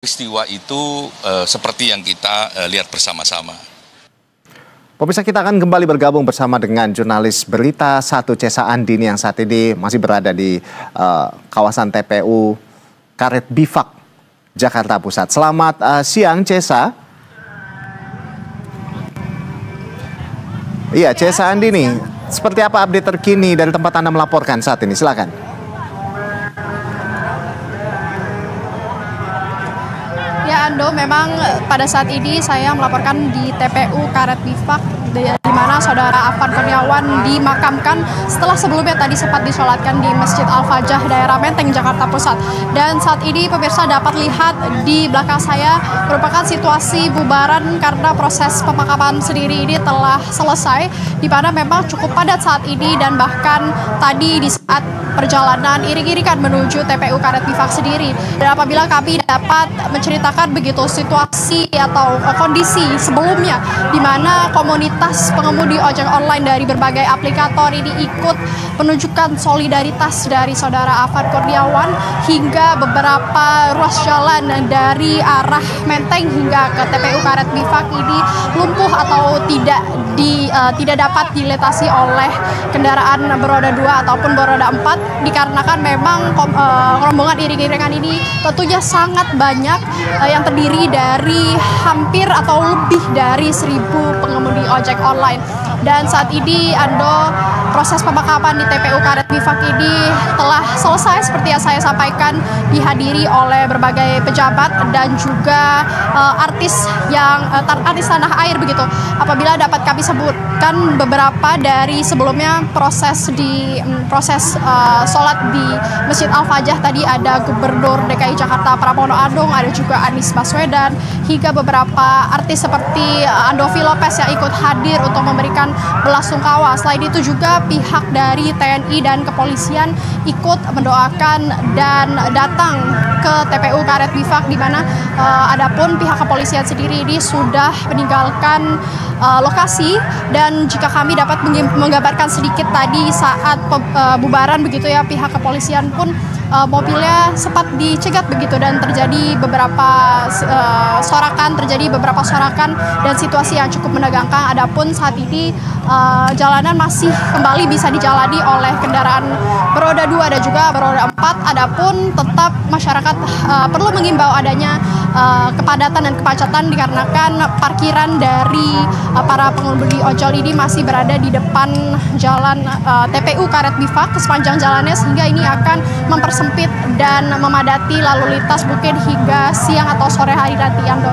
Peristiwa itu seperti yang kita lihat bersama-sama. Pemirsa, kita akan kembali bergabung bersama dengan jurnalis Berita 1 Cesa Andini yang saat ini masih berada di kawasan TPU Karet Bifak, Jakarta Pusat. Selamat siang, Cesa. Iya, Cesa Andini, seperti apa update terkini dari tempat Anda melaporkan saat ini? Silakan. Ya, Ando, memang pada saat ini saya melaporkan di TPU Karet Bifak, di mana saudara Afan Kurniawan dimakamkan setelah sebelumnya tadi sempat disolatkan di Masjid Al-Fajah daerah Menteng, Jakarta Pusat. Dan saat ini pemirsa dapat lihat di belakang saya merupakan situasi bubaran karena proses pemakaman sendiri ini telah selesai, di mana memang cukup padat saat ini dan bahkan tadi di saat perjalanan iring-iringan menuju TPU Karet Bifak sendiri. Dan apabila kami dapat menceritakan begitu situasi atau kondisi sebelumnya, di mana komunitas pengemudi ojek online dari berbagai aplikator ini ikut menunjukkan solidaritas dari saudara Afan Kurniawan hingga beberapa ruas jalan dari arah Menteng hingga ke TPU Karet Bifak ini lumpuh atau tidak dapat dilintasi oleh kendaraan beroda 2 ataupun beroda 4, dikarenakan memang rombongan iring-iringan ini tentunya sangat banyak yang terdiri dari hampir atau lebih dari 1.000 pengemudi ojek online. Dan saat ini, Ando, proses pemakaman di TPU Karet Bifak ini telah selesai seperti yang saya sampaikan, dihadiri oleh berbagai pejabat dan juga artis tanah air begitu. Apabila dapat kami sebutkan beberapa dari sebelumnya proses sholat di Masjid Al-Fajah tadi ada Gubernur DKI Jakarta Pramono Anung, ada juga Anies Baswedan, hingga beberapa artis seperti Andovi Lopez yang ikut hadir untuk memberikan belasungkawa. Selain itu juga pihak dari TNI dan kepolisian ikut mendoakan dan datang ke TPU Karet Bifak, di mana adapun pihak kepolisian sendiri ini sudah meninggalkan lokasi. Dan jika kami dapat menggambarkan sedikit tadi saat bubaran begitu ya, pihak kepolisian pun mobilnya sempat dicegat begitu dan terjadi beberapa sorakan dan situasi yang cukup menegangkan. Adapun saat ini jalanan masih kembali bisa dijalani oleh kendaraan beroda 2 dan juga beroda 4. Adapun tetap masyarakat perlu mengimbau adanya kepadatan dan kemacetan dikarenakan parkiran dari para pengemudi ojol ini masih berada di depan jalan TPU Karet Bifak sepanjang jalannya, sehingga ini akan mempersempit dan memadati lalu lintas mungkin hingga siang atau sore hari nanti, Ando.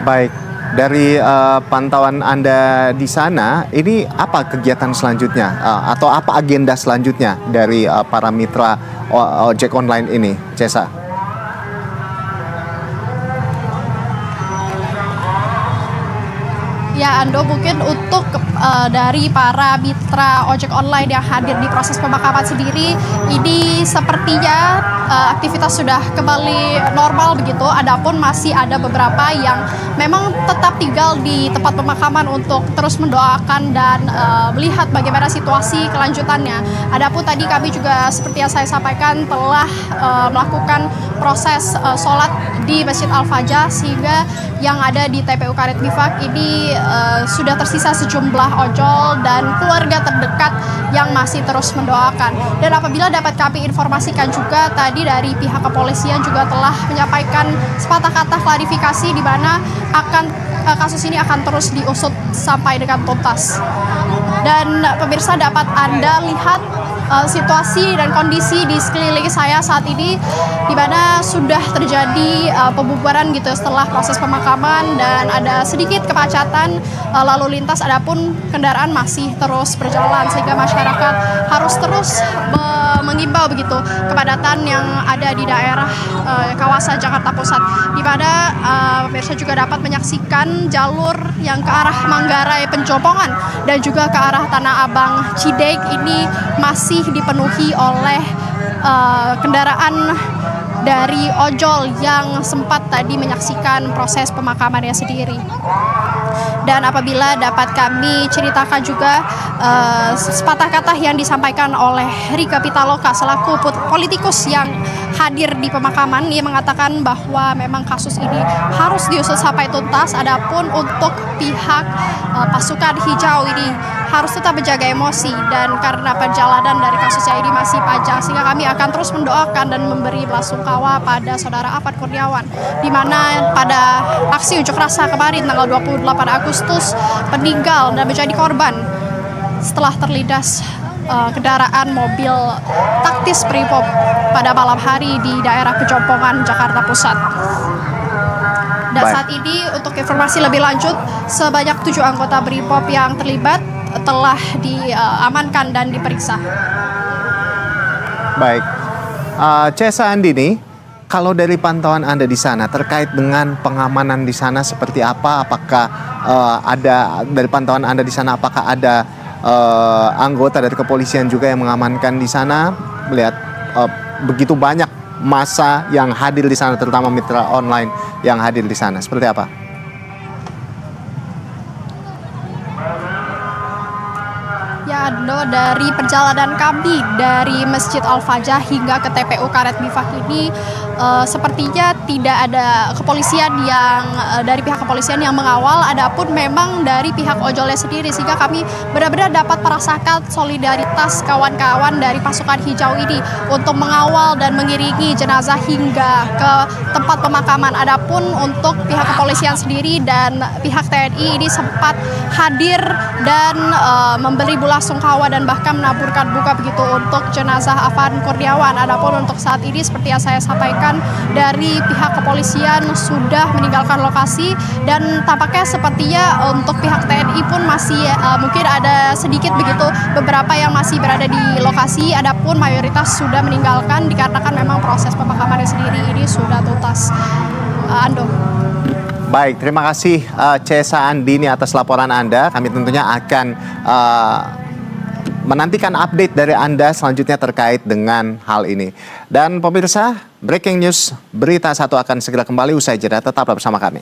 Baik, dari pantauan Anda di sana, ini apa kegiatan selanjutnya atau apa agenda selanjutnya dari para mitra ojek online ini, Cesa? Ya, Ando, mungkin untuk dari para mitra ojek online yang hadir di proses pemakaman sendiri, ini sepertinya aktivitas sudah kembali normal begitu. Adapun masih ada beberapa yang memang tetap tinggal di tempat pemakaman untuk terus mendoakan dan melihat bagaimana situasi kelanjutannya. Adapun tadi kami juga seperti yang saya sampaikan telah melakukan proses sholat di Masjid Al-Fajah, sehingga yang ada di TPU Karet Bifak ini sudah tersisa sejumlah ojol dan keluarga terdekat yang masih terus mendoakan. Dan apabila dapat kami informasikan juga tadi dari pihak kepolisian juga telah menyampaikan sepatah kata klarifikasi di mana kasus ini akan terus diusut sampai dengan tuntas. Dan pemirsa dapat Anda lihat situasi dan kondisi di sekeliling saya saat ini, di mana sudah terjadi pembubaran gitu setelah proses pemakaman dan ada sedikit kemacetan lalu lintas. Adapun kendaraan masih terus berjalan, sehingga masyarakat harus terus mengimbau begitu kepadatan yang ada di daerah kawasan Jakarta Pusat, di mana pemirsa juga dapat menyaksikan jalur yang ke arah Manggarai Penjopongan dan juga ke arah Tanah Abang Cideng ini masih dipenuhi oleh kendaraan dari ojol yang sempat tadi menyaksikan proses pemakamannya sendiri. Dan apabila dapat kami ceritakan juga sepatah kata yang disampaikan oleh Rika Pitaloka selaku politikus yang hadir di pemakaman, ia mengatakan bahwa memang kasus ini harus diusut sampai tuntas. Adapun untuk pihak pasukan hijau ini harus tetap menjaga emosi, dan karena perjalanan dari kasusnya ini masih panjang, sehingga kami akan terus mendoakan dan memberi belasungkawa pada saudara Afan Kurniawan, di mana pada aksi unjuk rasa kemarin tanggal 28 Agustus meninggal dan menjadi korban setelah terlindas kendaraan mobil taktis Brimob pada malam hari di daerah Pejompongan, Jakarta Pusat. Dan saat ini untuk informasi lebih lanjut, sebanyak 7 anggota Brimob yang terlibat telah diamankan dan diperiksa. Baik, Cesa Andini, kalau dari pantauan Anda di sana terkait dengan pengamanan di sana seperti apa? Apakah ada dari pantauan Anda di sana, apakah ada anggota dari kepolisian juga yang mengamankan di sana? Melihat begitu banyak massa yang hadir di sana, terutama mitra online yang hadir di sana, seperti apa? Ya, Ando, dari perjalanan kami dari Masjid Al-Fajah hingga ke TPU Karet Bifak ini sepertinya tidak ada kepolisian yang dari pihak kepolisian yang mengawal. Adapun memang dari pihak ojolnya sendiri, sehingga kami benar-benar dapat merasakan solidaritas kawan-kawan dari pasukan hijau ini untuk mengawal dan mengiringi jenazah hingga ke tempat pemakaman. Adapun untuk pihak kepolisian sendiri dan pihak TNI ini sempat hadir dan memberi belasungkawa dan bahkan menaburkan bunga begitu untuk jenazah Afan Kurniawan. Adapun untuk saat ini seperti yang saya sampaikan, dari pihak kepolisian sudah meninggalkan lokasi, dan tampaknya sepertinya untuk pihak TNI pun masih mungkin ada sedikit begitu beberapa yang masih berada di lokasi. Adapun mayoritas sudah meninggalkan dikarenakan memang proses pemakamannya sendiri ini sudah tuntas. Ando. Baik, terima kasih Cesa Andini atas laporan Anda. Kami tentunya akan menantikan update dari Anda selanjutnya terkait dengan hal ini. Dan pemirsa, breaking news Berita Satu akan segera kembali usai jeda. Tetaplah bersama kami.